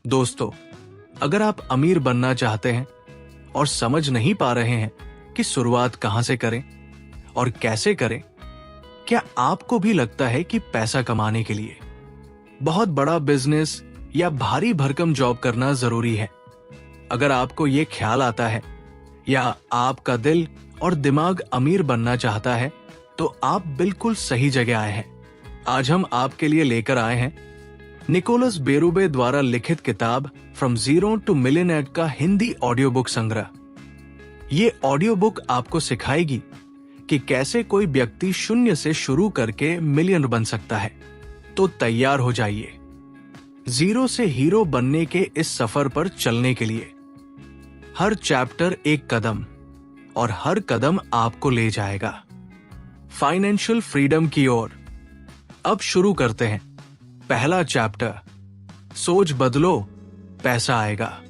दोस्तों, अगर आप अमीर बनना चाहते हैं और समझ नहीं पा रहे हैं कि शुरुआत कहां से करें और कैसे करें, क्या आपको भी लगता है कि पैसा कमाने के लिए बहुत बड़ा बिजनेस या भारी भरकम जॉब करना जरूरी है? अगर आपको ये ख्याल आता है या आपका दिल और दिमाग अमीर बनना चाहता है, तो आप बिल्कुल सही जगह आए हैं। आज हम आपके लिए लेकर आए हैं निकोलस बेरुबे द्वारा लिखित किताब फ्रॉम जीरो टू मिलियनेयर का हिंदी ऑडियो बुक संग्रह। ये ऑडियो बुक आपको सिखाएगी कि कैसे कोई व्यक्ति शून्य से शुरू करके मिलियनर बन सकता है। तो तैयार हो जाइए जीरो से हीरो बनने के इस सफर पर चलने के लिए। हर चैप्टर एक कदम और हर कदम आपको ले जाएगा फाइनेंशियल फ्रीडम की ओर। अब शुरू करते हैं। पहला चैप्टर, सोच बदलो, पैसा आएगा।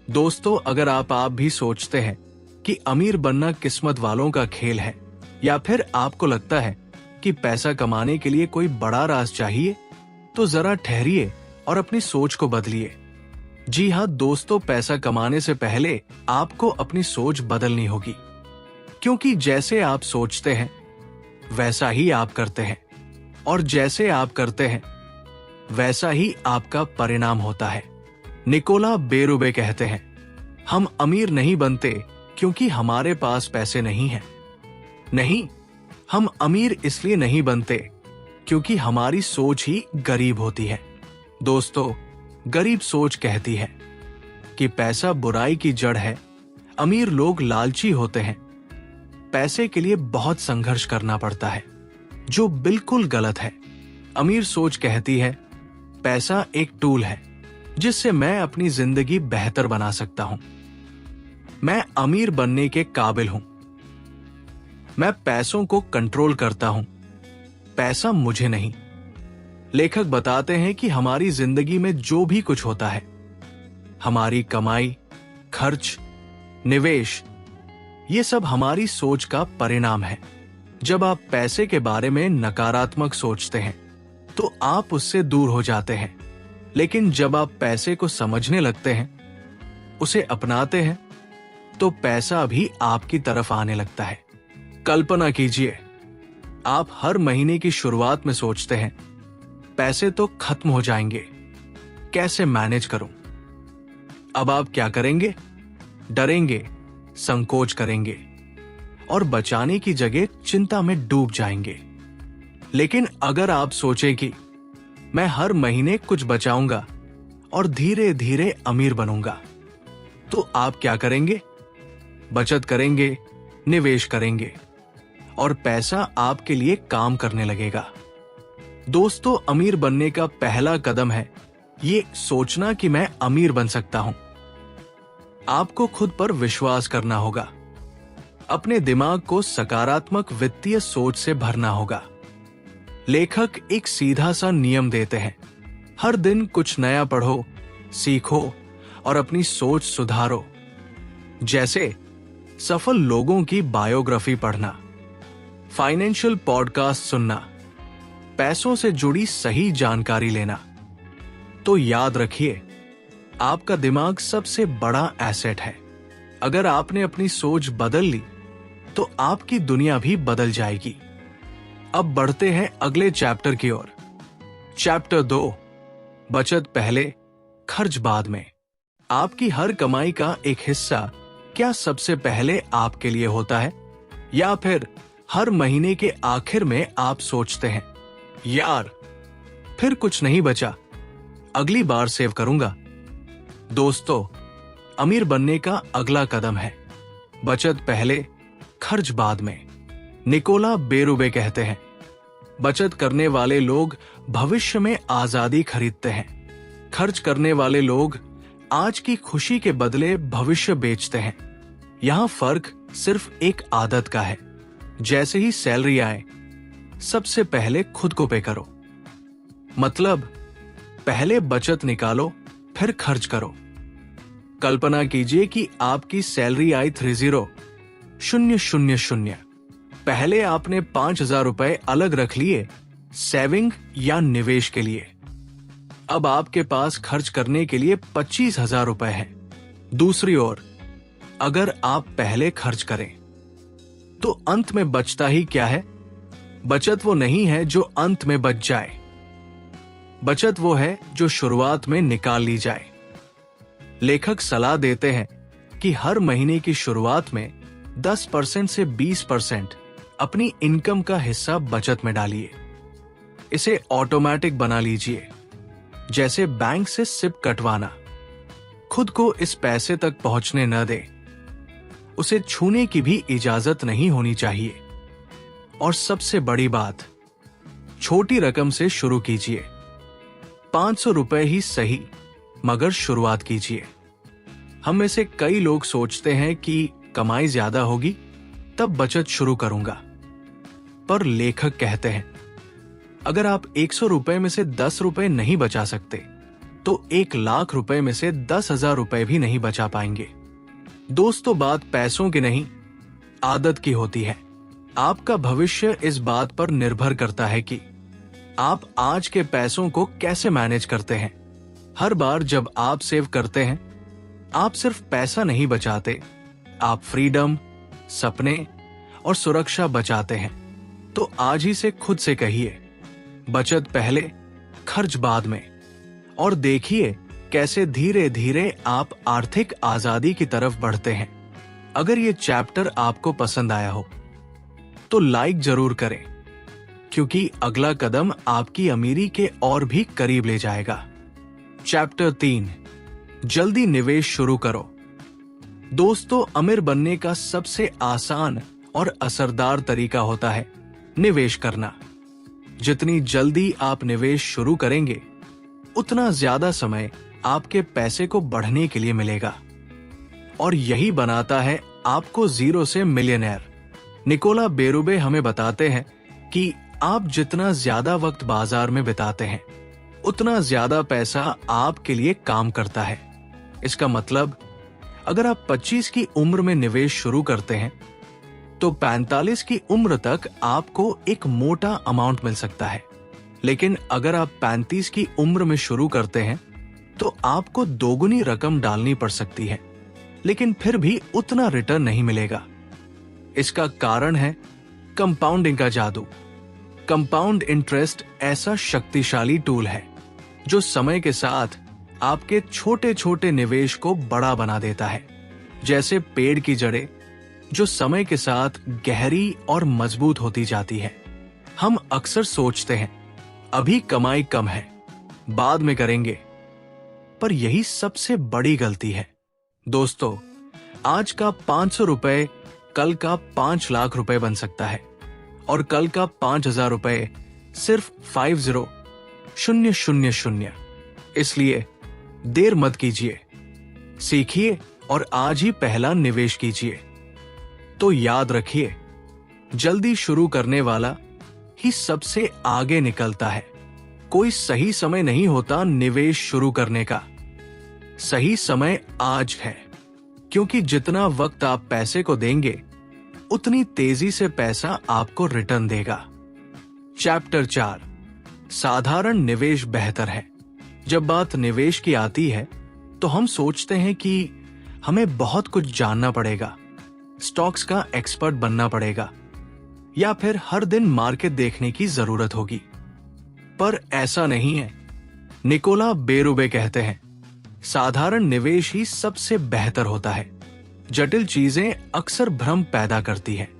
दोस्तों, अगर आप भी सोचते हैं कि अमीर बनना किस्मत वालों का खेल है, या फिर आपको लगता है कि पैसा कमाने के लिए कोई बड़ा राज चाहिए, तो जरा ठहरिए और अपनी सोच को बदलिए। जी हाँ दोस्तों, पैसा कमाने से पहले आपको अपनी सोच बदलनी होगी, क्योंकि जैसे आप सोचते हैं वैसा ही आप करते हैं, और जैसे आप करते हैं वैसा ही आपका परिणाम होता है। निकोला बेरुबे कहते हैं, हम अमीर नहीं बनते क्योंकि हमारे पास पैसे नहीं हैं। नहीं, हम अमीर इसलिए नहीं बनते क्योंकि हमारी सोच ही गरीब होती है। दोस्तों, गरीब सोच कहती है कि पैसा बुराई की जड़ है। अमीर लोग लालची होते हैं। पैसे के लिए बहुत संघर्ष करना पड़ता है, जो बिल्कुल गलत है। अमीर सोच कहती है, पैसा एक टूल है जिससे मैं अपनी जिंदगी बेहतर बना सकता हूं। मैं अमीर बनने के काबिल हूं। मैं पैसों को कंट्रोल करता हूं, पैसा मुझे नहीं। लेखक बताते हैं कि हमारी जिंदगी में जो भी कुछ होता है, हमारी कमाई, खर्च, निवेश, ये सब हमारी सोच का परिणाम है। जब आप पैसे के बारे में नकारात्मक सोचते हैं तो आप उससे दूर हो जाते हैं, लेकिन जब आप पैसे को समझने लगते हैं, उसे अपनाते हैं, तो पैसा भी आपकी तरफ आने लगता है। कल्पना कीजिए, आप हर महीने की शुरुआत में सोचते हैं, पैसे तो खत्म हो जाएंगे, कैसे मैनेज करूं? अब आप क्या करेंगे? डरेंगे, संकोच करेंगे और बचाने की जगह चिंता में डूब जाएंगे। लेकिन अगर आप सोचें कि मैं हर महीने कुछ बचाऊंगा और धीरे धीरे अमीर बनूंगा, तो आप क्या करेंगे? बचत करेंगे, निवेश करेंगे और पैसा आपके लिए काम करने लगेगा। दोस्तों, अमीर बनने का पहला कदम है ये सोचना कि मैं अमीर बन सकता हूं। आपको खुद पर विश्वास करना होगा। अपने दिमाग को सकारात्मक वित्तीय सोच से भरना होगा। लेखक एक सीधा सा नियम देते हैं, हर दिन कुछ नया पढ़ो, सीखो और अपनी सोच सुधारो। जैसे सफल लोगों की बायोग्राफी पढ़ना, फाइनेंशियल पॉडकास्ट सुनना, पैसों से जुड़ी सही जानकारी लेना। तो याद रखिए, आपका दिमाग सबसे बड़ा एसेट है। अगर आपने अपनी सोच बदल ली तो आपकी दुनिया भी बदल जाएगी। अब बढ़ते हैं अगले चैप्टर की ओर। चैप्टर 2, बचत पहले, खर्च बाद में। आपकी हर कमाई का एक हिस्सा क्या सबसे पहले आपके लिए होता है, या फिर हर महीने के आखिर में आप सोचते हैं, यार फिर कुछ नहीं बचा, अगली बार सेव करूंगा? दोस्तों, अमीर बनने का अगला कदम है बचत पहले, खर्च बाद में। निकोला बेरुबे कहते हैं, बचत करने वाले लोग भविष्य में आजादी खरीदते हैं। खर्च करने वाले लोग आज की खुशी के बदले भविष्य बेचते हैं। यहां फर्क सिर्फ एक आदत का है। जैसे ही सैलरी आए, सबसे पहले खुद को पे करो। मतलब पहले बचत निकालो, फिर खर्च करो। कल्पना कीजिए कि आपकी सैलरी आई 30,000। पहले आपने 5,000 रुपए अलग रख लिए सेविंग या निवेश के लिए। अब आपके पास खर्च करने के लिए 25,000 रुपए हैं। दूसरी ओर अगर आप पहले खर्च करें तो अंत में बचता ही क्या है? बचत वो नहीं है जो अंत में बच जाए, बचत वो है जो शुरुआत में निकाल ली जाए। लेखक सलाह देते हैं कि हर महीने की शुरुआत में 10% से 20% अपनी इनकम का हिस्सा बचत में डालिए। इसे ऑटोमेटिक बना लीजिए, जैसे बैंक से सिप कटवाना। खुद को इस पैसे तक पहुंचने न दे, उसे छूने की भी इजाजत नहीं होनी चाहिए। और सबसे बड़ी बात, छोटी रकम से शुरू कीजिए। 500 रुपए ही सही, मगर शुरुआत कीजिए। हम में से कई लोग सोचते हैं कि कमाई ज्यादा होगी तब बचत शुरू करूंगा, पर लेखक कहते हैं अगर आप 100 रुपए में से 10 रुपए नहीं बचा सकते तो 1,00,000 रुपए में से 10,000 रुपए भी नहीं बचा पाएंगे। दोस्तों, बात पैसों की नहीं, आदत की होती है। आपका भविष्य इस बात पर निर्भर करता है कि आप आज के पैसों को कैसे मैनेज करते हैं। हर बार जब आप सेव करते हैं, आप सिर्फ पैसा नहीं बचाते, आप फ्रीडम, सपने और सुरक्षा बचाते हैं। तो आज ही से खुद से कहिए, बचत पहले, खर्च बाद में, और देखिए कैसे धीरे धीरे आप आर्थिक आजादी की तरफ बढ़ते हैं। अगर ये चैप्टर आपको पसंद आया हो तो लाइक जरूर करें, क्योंकि अगला कदम आपकी अमीरी के और भी करीब ले जाएगा। चैप्टर 3, जल्दी निवेश शुरू करो। दोस्तों, अमीर बनने का सबसे आसान और असरदार तरीका होता है निवेश करना। जितनी जल्दी आप निवेश शुरू करेंगे, उतना ज्यादा समय आपके पैसे को बढ़ने के लिए मिलेगा, और यही बनाता है आपको जीरो से मिलियनेयर। निकोला बेरुबे हमें बताते हैं कि आप जितना ज्यादा वक्त बाजार में बिताते हैं, उतना ज्यादा पैसा आपके लिए काम करता है। इसका मतलब, अगर आप 25 की उम्र में निवेश शुरू करते हैं तो 45 की उम्र तक आपको एक मोटा अमाउंट मिल सकता है। लेकिन अगर आप 35 की उम्र में शुरू करते हैं तो आपको दोगुनी रकम डालनी पड़ सकती है, लेकिन फिर भी उतना रिटर्न नहीं मिलेगा। इसका कारण है कंपाउंडिंग का जादू। कंपाउंड इंटरेस्ट ऐसा शक्तिशाली टूल है जो समय के साथ आपके छोटे छोटे निवेश को बड़ा बना देता है, जैसे पेड़ की जड़ें जो समय के साथ गहरी और मजबूत होती जाती है। हम अक्सर सोचते हैं अभी कमाई कम है, बाद में करेंगे, पर यही सबसे बड़ी गलती है। दोस्तों, आज का 500 रुपए कल का 5 लाख रुपए बन सकता है, और कल का 5,000 रुपए सिर्फ 50,000। इसलिए देर मत कीजिए, सीखिए और आज ही पहला निवेश कीजिए। तो याद रखिए, जल्दी शुरू करने वाला ही सबसे आगे निकलता है। कोई सही समय नहीं होता निवेश शुरू करने का, सही समय आज है, क्योंकि जितना वक्त आप पैसे को देंगे, उतनी तेजी से पैसा आपको रिटर्न देगा। चैप्टर 4, साधारण निवेश बेहतर है। जब बात निवेश की आती है तो हम सोचते हैं कि हमें बहुत कुछ जानना पड़ेगा, स्टॉक्स का एक्सपर्ट बनना पड़ेगा, या फिर हर दिन मार्केट देखने की जरूरत होगी। पर ऐसा नहीं है। निकोला बेरुबे कहते हैं, साधारण निवेश ही सबसे बेहतर होता है। जटिल चीजें अक्सर भ्रम पैदा करती हैं,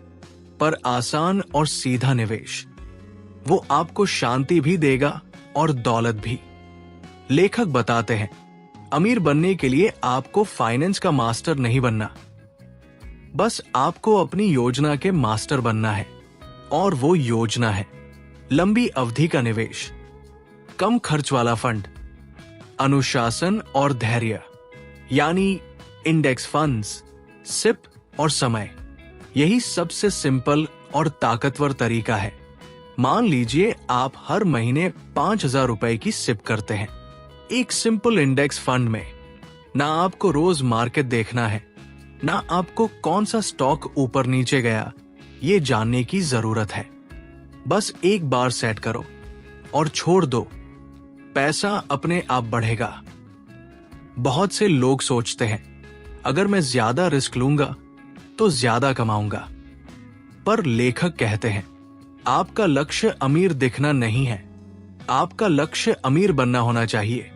पर आसान और सीधा निवेश, वो आपको शांति भी देगा और दौलत भी। लेखक बताते हैं, अमीर बनने के लिए आपको फाइनेंस का मास्टर नहीं बनना, बस आपको अपनी योजना के मास्टर बनना है। और वो योजना है लंबी अवधि का निवेश, कम खर्च वाला फंड, अनुशासन और धैर्य, यानी इंडेक्स फंड्स, सिप और समय। यही सबसे सिंपल और ताकतवर तरीका है। मान लीजिए आप हर महीने 5,000 रुपए की सिप करते हैं एक सिंपल इंडेक्स फंड में। ना आपको रोज मार्केट देखना है, ना आपको कौन सा स्टॉक ऊपर नीचे गया ये जानने की जरूरत है। बस एक बार सेट करो और छोड़ दो। पैसा अपने आप बढ़ेगा। बहुत से लोग सोचते हैं अगर मैं ज्यादा रिस्क लूंगा तो ज्यादा कमाऊंगा, पर लेखक कहते हैं आपका लक्ष्य अमीर दिखना नहीं है, आपका लक्ष्य अमीर बनना होना चाहिए।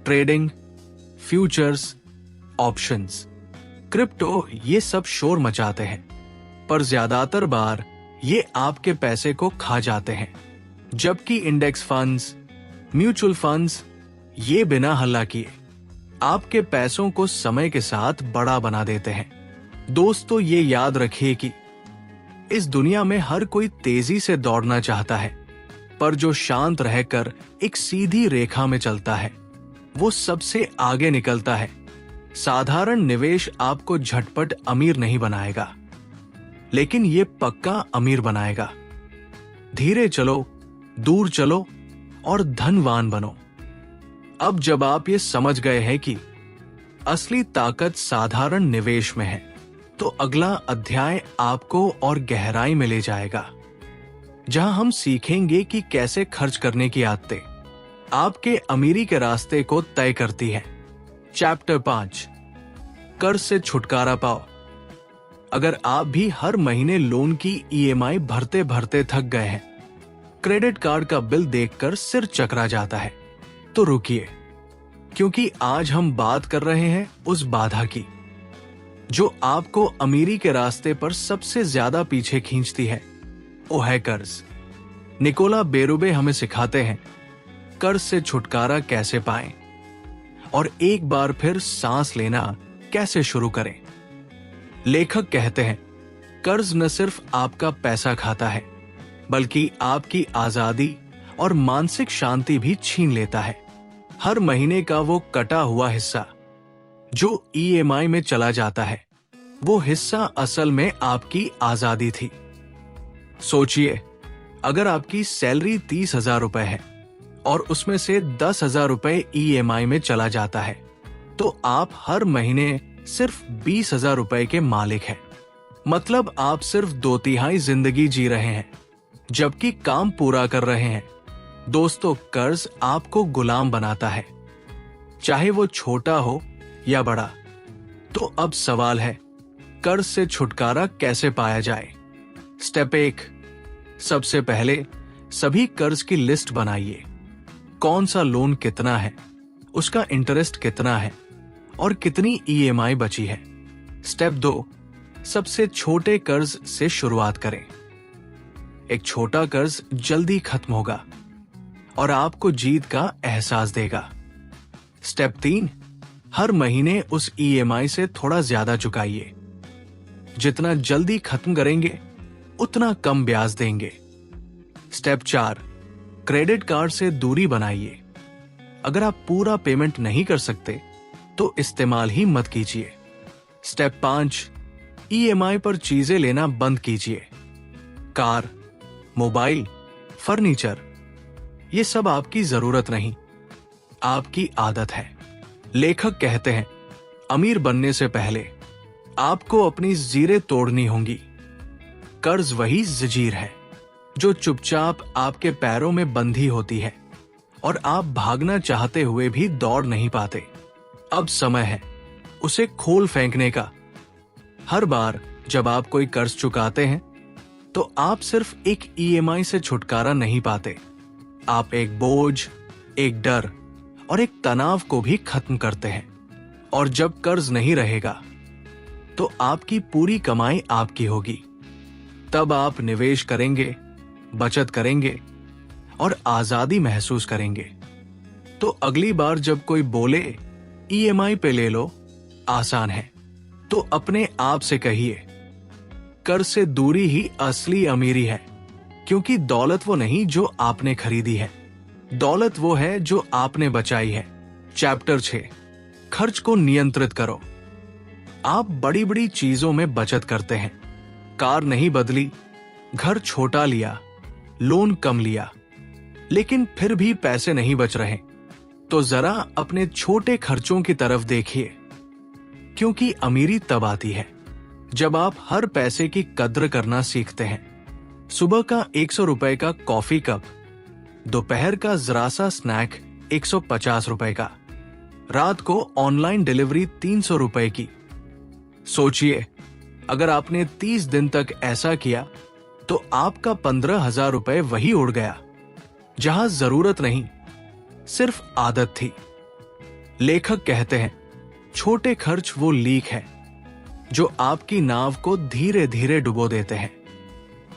ट्रेडिंग, फ्यूचर्स, ऑप्शंस, क्रिप्टो, ये सब शोर मचाते हैं, पर ज्यादातर बार ये आपके पैसे को खा जाते हैं। जबकि इंडेक्स फंड्स, म्यूचुअल फंड्स, ये बिना हल्ला किए आपके पैसों को समय के साथ बड़ा बना देते हैं। दोस्तों, ये याद रखिए कि इस दुनिया में हर कोई तेजी से दौड़ना चाहता है, पर जो शांत रहकर एक सीधी रेखा में चलता है वो सबसे आगे निकलता है। साधारण निवेश आपको झटपट अमीर नहीं बनाएगा, लेकिन ये पक्का अमीर बनाएगा। धीरे चलो, दूर चलो और धनवान बनो। अब जब आप ये समझ गए हैं कि असली ताकत साधारण निवेश में है, तो अगला अध्याय आपको और गहराई में ले जाएगा, जहां हम सीखेंगे कि कैसे खर्च करने की आदतें आपके अमीरी के रास्ते को तय करती है। चैप्टर 5, कर्ज से छुटकारा पाओ। अगर आप भी हर महीने लोन की ईएमआई भरते भरते थक गए हैं, क्रेडिट कार्ड का बिल देखकर सिर चकरा जाता है, तो रुकिए, क्योंकि आज हम बात कर रहे हैं उस बाधा की जो आपको अमीरी के रास्ते पर सबसे ज्यादा पीछे खींचती है। वो है कर्ज। निकोला बेरुबे हमें सिखाते हैं कर्ज से छुटकारा कैसे पाएं और एक बार फिर सांस लेना कैसे शुरू करें। लेखक कहते हैं कर्ज न सिर्फ आपका पैसा खाता है, बल्कि आपकी आजादी और मानसिक शांति भी छीन लेता है। हर महीने का वो कटा हुआ हिस्सा जो ईएमआई में चला जाता है, वो हिस्सा असल में आपकी आजादी थी। सोचिए, अगर आपकी सैलरी 30,000 रुपए है और उसमें से 10,000 रुपए ईएमआई में चला जाता है, तो आप हर महीने सिर्फ 20,000 रुपए के मालिक हैं। मतलब आप सिर्फ 2/3 जिंदगी जी रहे हैं, जबकि काम पूरा कर रहे हैं। दोस्तों, कर्ज आपको गुलाम बनाता है, चाहे वो छोटा हो या बड़ा। तो अब सवाल है, कर्ज से छुटकारा कैसे पाया जाए? स्टेप 1, सबसे पहले सभी कर्ज की लिस्ट बनाइए। कौन सा लोन कितना है, उसका इंटरेस्ट कितना है और कितनी ईएमआई बची है। स्टेप 2, सबसे छोटे कर्ज से शुरुआत करें। एक छोटा कर्ज जल्दी खत्म होगा और आपको जीत का एहसास देगा। स्टेप 3, हर महीने उस ईएमआई से थोड़ा ज्यादा चुकाइए। जितना जल्दी खत्म करेंगे उतना कम ब्याज देंगे। स्टेप 4, क्रेडिट कार्ड से दूरी बनाइए। अगर आप पूरा पेमेंट नहीं कर सकते तो इस्तेमाल ही मत कीजिए। स्टेप 5, ईएमआई पर चीजें लेना बंद कीजिए। कार, मोबाइल, फर्नीचर, ये सब आपकी जरूरत नहीं, आपकी आदत है। लेखक कहते हैं अमीर बनने से पहले आपको अपनी जंजीरें तोड़नी होंगी। कर्ज वही जंजीर है जो चुपचाप आपके पैरों में बंधी होती है और आप भागना चाहते हुए भी दौड़ नहीं पाते। अब समय है उसे खोल फेंकने का। हर बार जब आप कोई कर्ज चुकाते हैं तो आप सिर्फ एक ईएमआई से छुटकारा नहीं पाते, आप एक बोझ, एक डर और एक तनाव को भी खत्म करते हैं। और जब कर्ज नहीं रहेगा तो आपकी पूरी कमाई आपकी होगी। तब आप निवेश करेंगे, बचत करेंगे और आजादी महसूस करेंगे। तो अगली बार जब कोई बोले ईएमआई पे ले लो, आसान है, तो अपने आप से कहिए कर्ज से दूरी ही असली अमीरी है। क्योंकि दौलत वो नहीं जो आपने खरीदी है, दौलत वो है जो आपने बचाई है। चैप्टर 6, खर्च को नियंत्रित करो। आप बड़ी बड़ी चीजों में बचत करते हैं। कार नहीं बदली, घर छोटा लिया, लोन कम लिया, लेकिन फिर भी पैसे नहीं बच रहे। तो जरा अपने छोटे खर्चों की तरफ देखिए, क्योंकि अमीरी तब आती है जब आप हर पैसे की कद्र करना सीखते हैं। सुबह का 100 रुपए का कॉफी कप दोपहर का जरा सा स्नैक 150 रुपए का, रात को ऑनलाइन डिलीवरी 300 रुपए की। सोचिए, अगर आपने 30 दिन तक ऐसा किया तो आपका 15,000 रुपए वही उड़ गया, जहां जरूरत नहीं, सिर्फ आदत थी। लेखक कहते हैं, छोटे खर्च वो लीक है जो आपकी नाव को धीरे धीरे डुबो देते हैं।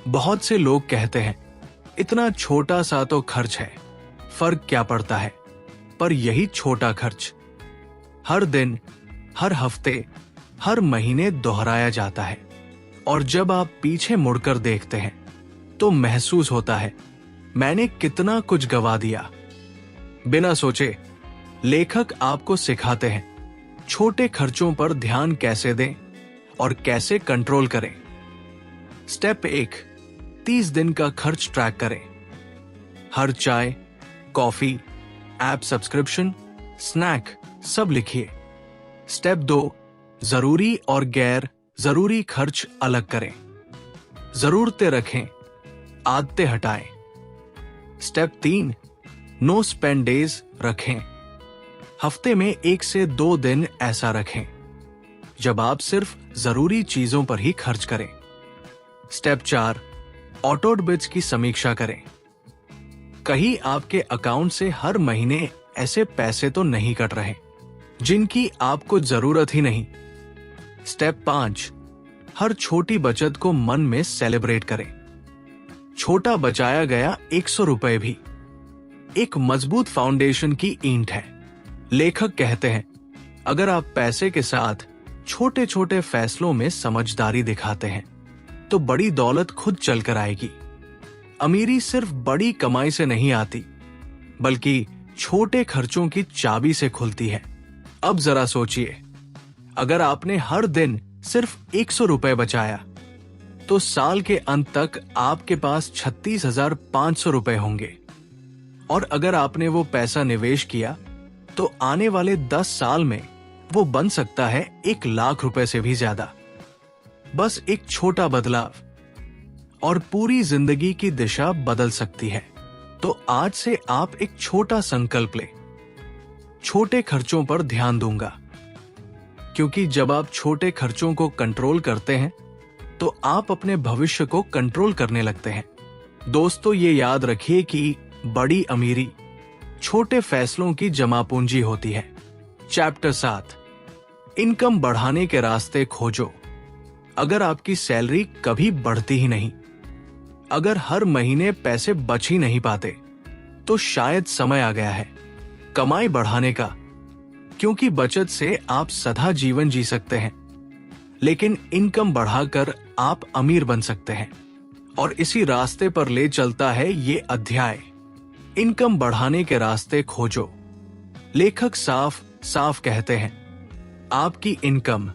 बहुत से लोग कहते हैं, इतना छोटा सा तो खर्च है, फर्क क्या पड़ता है। पर यही छोटा खर्च हर दिन, हर हफ्ते, हर महीने दोहराया जाता है, और जब आप पीछे मुड़कर देखते हैं तो महसूस होता है, मैंने कितना कुछ गवा दिया। बिना सोचे लेखक आपको सिखाते हैं छोटे खर्चों पर ध्यान कैसे दें और कैसे कंट्रोल करें। स्टेप 1, 30 दिन का खर्च ट्रैक करें। हर चाय, कॉफी, ऐप सब्सक्रिप्शन, स्नैक सब लिखिए। स्टेप 2, जरूरी और गैर जरूरी खर्च अलग करें। जरूरतें रखें, आदतें हटाएं। स्टेप 3, नो स्पेंड डेज रखें। हफ्ते में 1 से 2 दिन ऐसा रखें जब आप सिर्फ जरूरी चीजों पर ही खर्च करें। स्टेप 4, ऑटो डेबिट्स की समीक्षा करें। कहीं आपके अकाउंट से हर महीने ऐसे पैसे तो नहीं कट रहे जिनकी आपको जरूरत ही नहीं। स्टेप 5, हर छोटी बचत को मन में सेलिब्रेट करें। छोटा बचाया गया 100 रुपए भी एक मजबूत फाउंडेशन की ईंट है। लेखक कहते हैं, अगर आप पैसे के साथ छोटे छोटे फैसलों में समझदारी दिखाते हैं तो बड़ी दौलत खुद चलकर आएगी। अमीरी सिर्फ बड़ी कमाई से नहीं आती, बल्कि छोटे खर्चों की चाबी से खुलती है। अब जरा सोचिए, अगर आपने हर दिन सिर्फ 100 रुपए बचाया तो साल के अंत तक आपके पास 36,500 रुपए होंगे। और अगर आपने वो पैसा निवेश किया तो आने वाले 10 साल में वो बन सकता है 1 लाख रुपए से भी ज्यादा। बस एक छोटा बदलाव और पूरी जिंदगी की दिशा बदल सकती है। तो आज से आप एक छोटा संकल्प लें, छोटे खर्चों पर ध्यान दूंगा। क्योंकि जब आप छोटे खर्चों को कंट्रोल करते हैं तो आप अपने भविष्य को कंट्रोल करने लगते हैं। दोस्तों, ये याद रखिए कि बड़ी अमीरी छोटे फैसलों की जमा पूंजी होती है। चैप्टर 7, इनकम बढ़ाने के रास्ते खोजो। अगर आपकी सैलरी कभी बढ़ती ही नहीं, अगर हर महीने पैसे बच ही नहीं पाते, तो शायद समय आ गया है कमाई बढ़ाने का। क्योंकि बचत से आप सदा जीवन जी सकते हैं, लेकिन इनकम बढ़ाकर आप अमीर बन सकते हैं। और इसी रास्ते पर ले चलता है ये अध्याय, इनकम बढ़ाने के रास्ते खोजो। लेखक साफ साफ कहते हैं, आपकी इनकम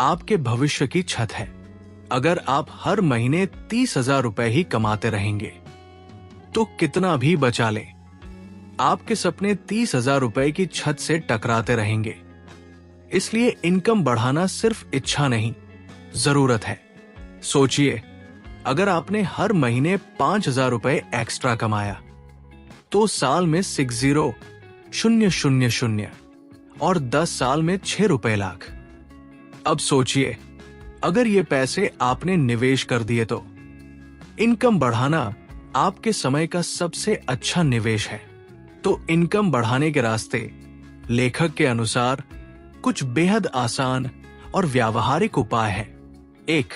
आपके भविष्य की छत है। अगर आप हर महीने 30,000 रुपए ही कमाते रहेंगे तो कितना भी बचा लें, आपके सपने 30,000 रुपए की छत से टकराते रहेंगे। इसलिए इनकम बढ़ाना सिर्फ इच्छा नहीं, जरूरत है। सोचिए, अगर आपने हर महीने 5,000 रुपए एक्स्ट्रा कमाया तो साल में 60,000 और 10 साल में 6 रुपए लाख। अब सोचिए, अगर ये पैसे आपने निवेश कर दिए तो इनकम बढ़ाना आपके समय का सबसे अच्छा निवेश है। तो इनकम बढ़ाने के रास्ते लेखक के अनुसार कुछ बेहद आसान और व्यावहारिक उपाय है। 1,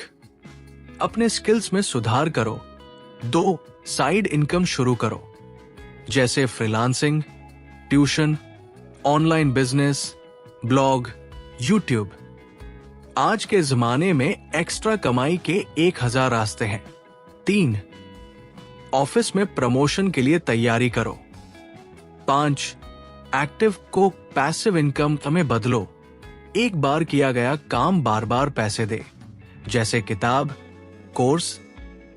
अपने स्किल्स में सुधार करो। 2, साइड इनकम शुरू करो, जैसे freelancing, tuition, online business, blog, YouTube. आज के जमाने में एक्स्ट्रा कमाई के 1000 रास्ते हैं। 3, ऑफिस में प्रमोशन के लिए तैयारी करो। 5, एक्टिव को पैसिव इनकम में बदलो। एक बार किया गया काम बार बार पैसे दे, जैसे किताब, कोर्स,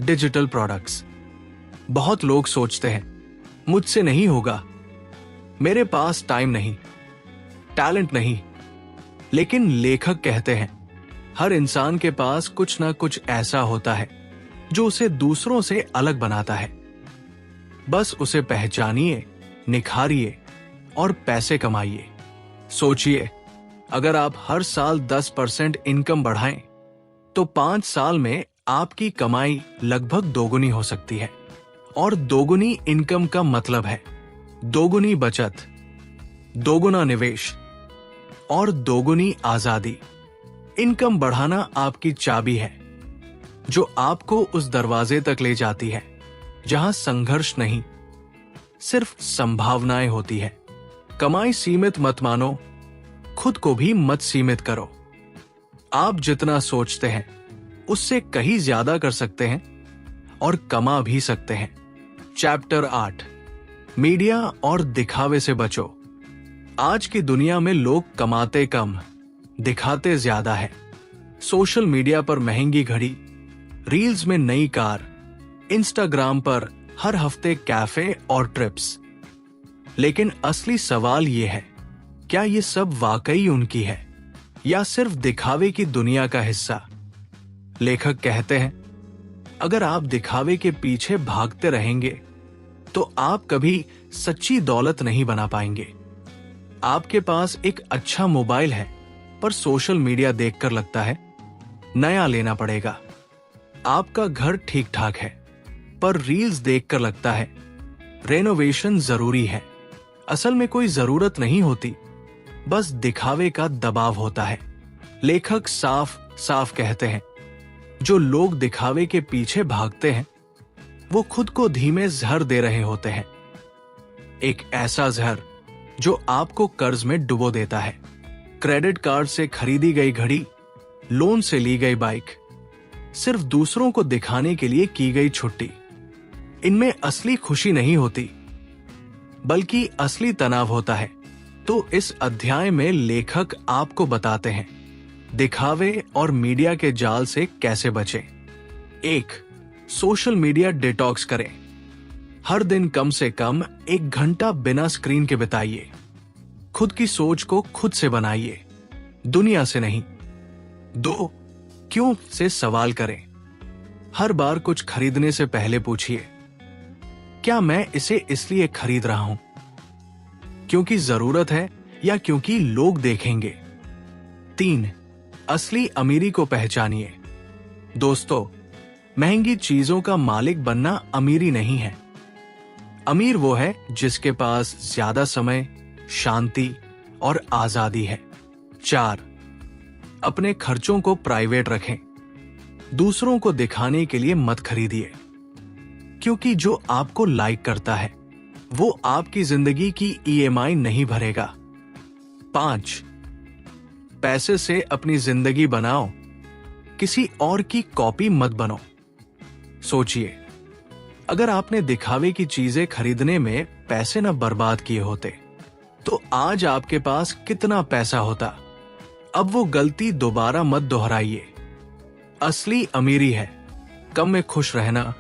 डिजिटल प्रोडक्ट्स। बहुत लोग सोचते हैं, मुझसे नहीं होगा, मेरे पास टाइम नहीं, टैलेंट नहीं। लेकिन लेखक कहते हैं, हर इंसान के पास कुछ ना कुछ ऐसा होता है जो उसे दूसरों से अलग बनाता है। बस उसे पहचानिए, निखारिए और पैसे कमाइए। सोचिए, अगर आप हर साल 10% इनकम बढ़ाएं, तो 5 साल में आपकी कमाई लगभग दोगुनी हो सकती है। और दोगुनी इनकम का मतलब है दोगुनी बचत, दोगुना निवेश और दोगुनी आजादी। इनकम बढ़ाना आपकी चाबी है, जो आपको उस दरवाजे तक ले जाती है जहां संघर्ष नहीं, सिर्फ संभावनाएं होती है। कमाई सीमित मत मानो, खुद को भी मत सीमित करो। आप जितना सोचते हैं उससे कहीं ज्यादा कर सकते हैं और कमा भी सकते हैं। चैप्टर 8, मीडिया और दिखावे से बचो। आज की दुनिया में लोग कमाते कम, दिखाते ज्यादा है। सोशल मीडिया पर महंगी घड़ी, रील्स में नई कार, इंस्टाग्राम पर हर हफ्ते कैफे और ट्रिप्स। लेकिन असली सवाल यह है, क्या ये सब वाकई उनकी है या सिर्फ दिखावे की दुनिया का हिस्सा? लेखक कहते हैं, अगर आप दिखावे के पीछे भागते रहेंगे तो आप कभी सच्ची दौलत नहीं बना पाएंगे। आपके पास एक अच्छा मोबाइल है, पर सोशल मीडिया देखकर लगता है नया लेना पड़ेगा। आपका घर ठीक ठाक है, पर रील्स देखकर लगता है रेनोवेशन जरूरी है। असल में कोई जरूरत नहीं होती, बस दिखावे का दबाव होता है। लेखक साफ साफ कहते हैं, जो लोग दिखावे के पीछे भागते हैं वो खुद को धीमे जहर दे रहे होते हैं। एक ऐसा जहर जो आपको कर्ज में डुबो देता है। क्रेडिट कार्ड से खरीदी गई घड़ी, लोन से ली गई बाइक, सिर्फ दूसरों को दिखाने के लिए की गई छुट्टी। इनमें असली खुशी नहीं होती, बल्कि असली तनाव होता है। तो इस अध्याय में लेखक आपको बताते हैं दिखावे और मीडिया के जाल से कैसे बचें। 1. सोशल मीडिया डिटॉक्स करें। हर दिन कम से कम 1 घंटा बिना स्क्रीन के बिताइए। खुद की सोच को खुद से बनाइए, दुनिया से नहीं। 2. क्यों से सवाल करें। हर बार कुछ खरीदने से पहले पूछिए, क्या मैं इसे इसलिए खरीद रहा हूं क्योंकि जरूरत है या क्योंकि लोग देखेंगे। 3. असली अमीरी को पहचानिए। दोस्तों, महंगी चीजों का मालिक बनना अमीरी नहीं है। अमीर वो है जिसके पास ज्यादा समय, शांति और आजादी है। 4. अपने खर्चों को प्राइवेट रखें। दूसरों को दिखाने के लिए मत खरीदिए, क्योंकि जो आपको लाइक करता है वो आपकी जिंदगी की EMI नहीं भरेगा। 5. पैसे से अपनी जिंदगी बनाओ, किसी और की कॉपी मत बनो। सोचिए, अगर आपने दिखावे की चीजें खरीदने में पैसे न बर्बाद किए होते तो आज आपके पास कितना पैसा होता। अब वो गलती दोबारा मत दोहराइए। असली अमीरी है कम में खुश रहना,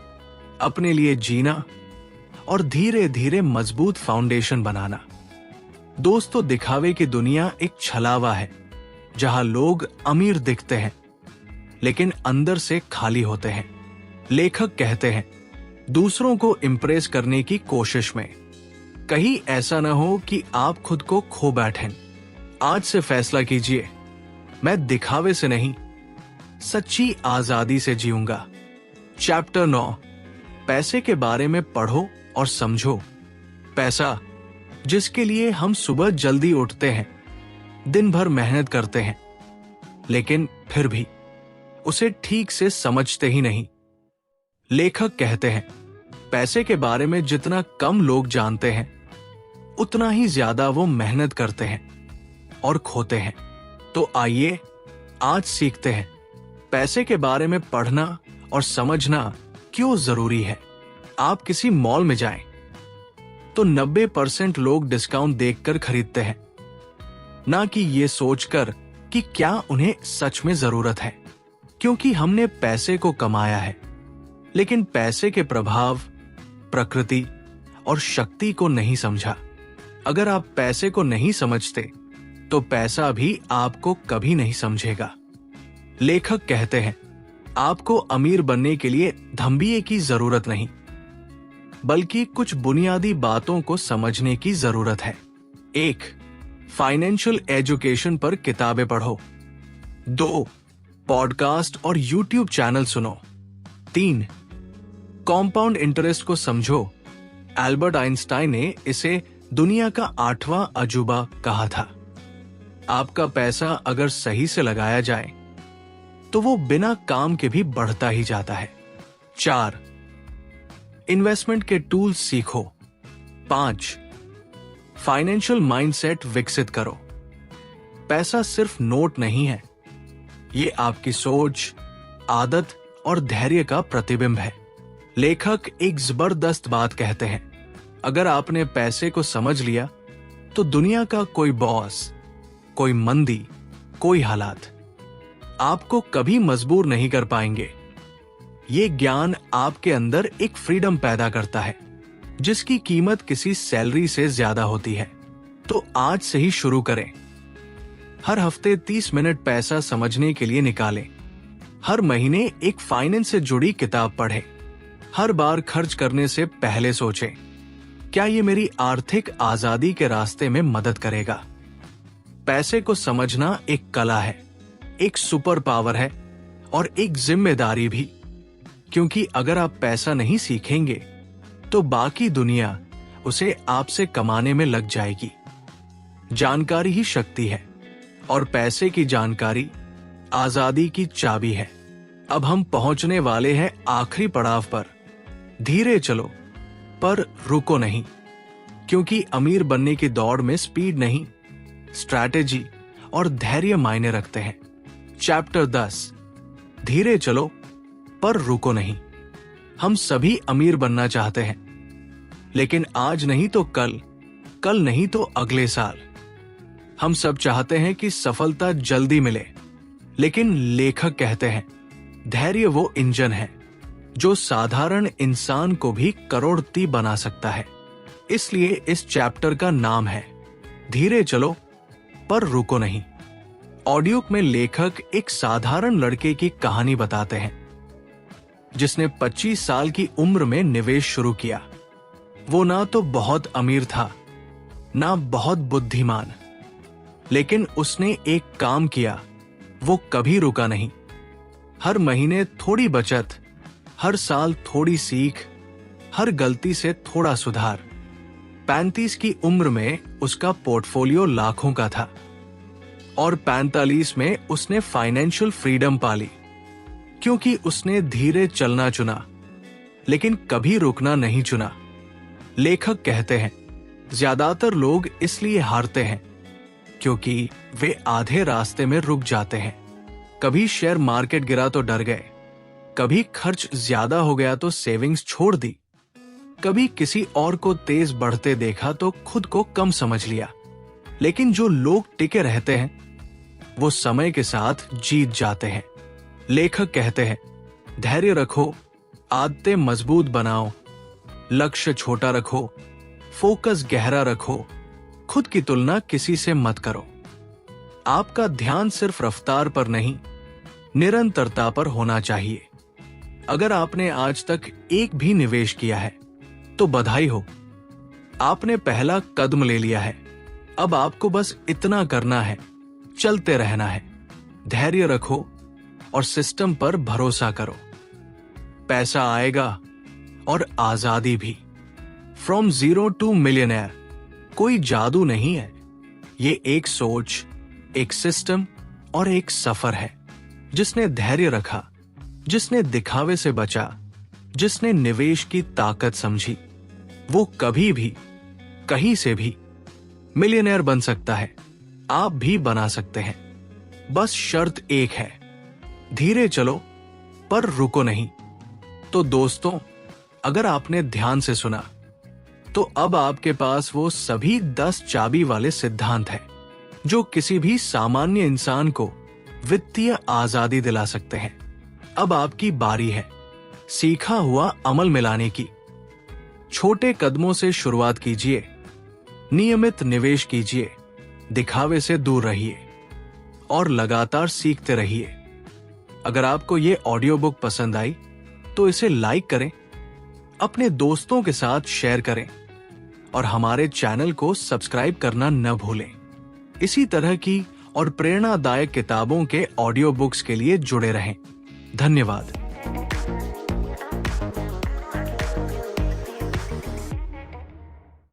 अपने लिए जीना और धीरे धीरे मजबूत फाउंडेशन बनाना। दोस्तों, दिखावे की दुनिया एक छलावा है जहां लोग अमीर दिखते हैं लेकिन अंदर से खाली होते हैं। लेखक कहते हैं, दूसरों को इम्प्रेस करने की कोशिश में कहीं ऐसा न हो कि आप खुद को खो बैठें। आज से फैसला कीजिए, मैं दिखावे से नहीं, सच्ची आजादी से जीऊंगा। चैप्टर 9, पैसे के बारे में पढ़ो और समझो। पैसा, जिसके लिए हम सुबह जल्दी उठते हैं, दिन भर मेहनत करते हैं, लेकिन फिर भी उसे ठीक से समझते ही नहीं। लेखक कहते हैं, पैसे के बारे में जितना कम लोग जानते हैं उतना ही ज्यादा वो मेहनत करते हैं और खोते हैं। तो आइए आज सीखते हैं पैसे के बारे में पढ़ना और समझना क्यों जरूरी है। आप किसी मॉल में जाएं तो 90% लोग डिस्काउंट देखकर खरीदते हैं, ना कि ये सोचकर कि क्या उन्हें सच में जरूरत है। क्योंकि हमने पैसे को कमाया है, लेकिन पैसे के प्रभाव, प्रकृति और शक्ति को नहीं समझा। अगर आप पैसे को नहीं समझते तो पैसा भी आपको कभी नहीं समझेगा। लेखक कहते हैं, आपको अमीर बनने के लिए धंबिये की जरूरत नहीं, बल्कि कुछ बुनियादी बातों को समझने की जरूरत है। 1. फाइनेंशियल एजुकेशन पर किताबें पढ़ो। 2. पॉडकास्ट और यूट्यूब चैनल सुनो। 3. कॉम्पाउंड इंटरेस्ट को समझो। एल्बर्ट आइंस्टाइन ने इसे दुनिया का 8वां अजूबा कहा था। आपका पैसा अगर सही से लगाया जाए तो वो बिना काम के भी बढ़ता ही जाता है। 4. इन्वेस्टमेंट के टूल्स सीखो। 5. फाइनेंशियल माइंडसेट विकसित करो। पैसा सिर्फ नोट नहीं है, ये आपकी सोच, आदत और धैर्य का प्रतिबिंब है। लेखक एक जबरदस्त बात कहते हैं, अगर आपने पैसे को समझ लिया तो दुनिया का कोई बॉस, कोई मंदी, कोई हालात आपको कभी मजबूर नहीं कर पाएंगे। ये ज्ञान आपके अंदर एक फ्रीडम पैदा करता है जिसकी कीमत किसी सैलरी से ज्यादा होती है। तो आज से ही शुरू करें। हर हफ्ते 30 मिनट पैसा समझने के लिए निकालें। हर महीने एक फाइनेंस से जुड़ी किताब पढ़ें। हर बार खर्च करने से पहले सोचें, क्या ये मेरी आर्थिक आजादी के रास्ते में मदद करेगा? पैसे को समझना एक कला है, एक सुपर पावर है और एक जिम्मेदारी भी, क्योंकि अगर आप पैसा नहीं सीखेंगे तो बाकी दुनिया उसे आपसे कमाने में लग जाएगी। जानकारी ही शक्ति है और पैसे की जानकारी आजादी की चाबी है। अब हम पहुंचने वाले हैं आखिरी पड़ाव पर। धीरे चलो पर रुको नहीं, क्योंकि अमीर बनने की दौड़ में स्पीड नहीं, स्ट्रैटेजी और धैर्य मायने रखते हैं। चैप्टर 10, धीरे चलो पर रुको नहीं। हम सभी अमीर बनना चाहते हैं, लेकिन आज नहीं तो कल, कल नहीं तो अगले साल। हम सब चाहते हैं कि सफलता जल्दी मिले, लेकिन लेखक कहते हैं धैर्य वो इंजन है जो साधारण इंसान को भी करोड़पति बना सकता है। इसलिए इस चैप्टर का नाम है धीरे चलो पर रुको नहीं। ऑडियो में लेखक एक साधारण लड़के की कहानी बताते हैं जिसने 25 साल की उम्र में निवेश शुरू किया। वो ना तो बहुत अमीर था, ना बहुत बुद्धिमान, लेकिन उसने एक काम किया, वो कभी रुका नहीं। हर महीने थोड़ी बचत, हर साल थोड़ी सीख, हर गलती से थोड़ा सुधार। 35 की उम्र में उसका पोर्टफोलियो लाखों का था और 45 में उसने फाइनेंशियल फ्रीडम पाली, क्योंकि उसने धीरे चलना चुना, लेकिन कभी रुकना नहीं चुना। लेखक कहते हैं ज्यादातर लोग इसलिए हारते हैं क्योंकि वे आधे रास्ते में रुक जाते हैं। कभी शेयर मार्केट गिरा तो डर गए, कभी खर्च ज्यादा हो गया तो सेविंग्स छोड़ दी, कभी किसी और को तेज बढ़ते देखा तो खुद को कम समझ लिया। लेकिन जो लोग टिके रहते हैं वो समय के साथ जीत जाते हैं। लेखक कहते हैं धैर्य रखो, आदतें मजबूत बनाओ, लक्ष्य छोटा रखो, फोकस गहरा रखो, खुद की तुलना किसी से मत करो। आपका ध्यान सिर्फ रफ्तार पर नहीं, निरंतरता पर होना चाहिए। अगर आपने आज तक एक भी निवेश किया है तो बधाई हो, आपने पहला कदम ले लिया है। अब आपको बस इतना करना है, चलते रहना है। धैर्य रखो और सिस्टम पर भरोसा करो। पैसा आएगा और आजादी भी। फ्रॉम जीरो टू मिलियनेयर कोई जादू नहीं है, ये एक सोच, एक सिस्टम और एक सफर है। जिसने धैर्य रखा, जिसने दिखावे से बचा, जिसने निवेश की ताकत समझी, वो कभी भी कहीं से भी मिलियनेयर बन सकता है। आप भी बना सकते हैं। बस शर्त एक है, धीरे चलो पर रुको नहीं। तो दोस्तों, अगर आपने ध्यान से सुना तो अब आपके पास वो सभी 10 चाबी वाले सिद्धांत हैं जो किसी भी सामान्य इंसान को वित्तीय आजादी दिला सकते हैं। अब आपकी बारी है सीखा हुआ अमल में लाने की। छोटे कदमों से शुरुआत कीजिए, नियमित निवेश कीजिए, दिखावे से दूर रहिए और लगातार सीखते रहिए। अगर आपको ये ऑडियो बुक पसंद आई तो इसे लाइक करें, अपने दोस्तों के साथ शेयर करें और हमारे चैनल को सब्सक्राइब करना न भूलें। इसी तरह की और प्रेरणादायक किताबों के ऑडियो बुक्स के लिए जुड़े रहें। धन्यवाद।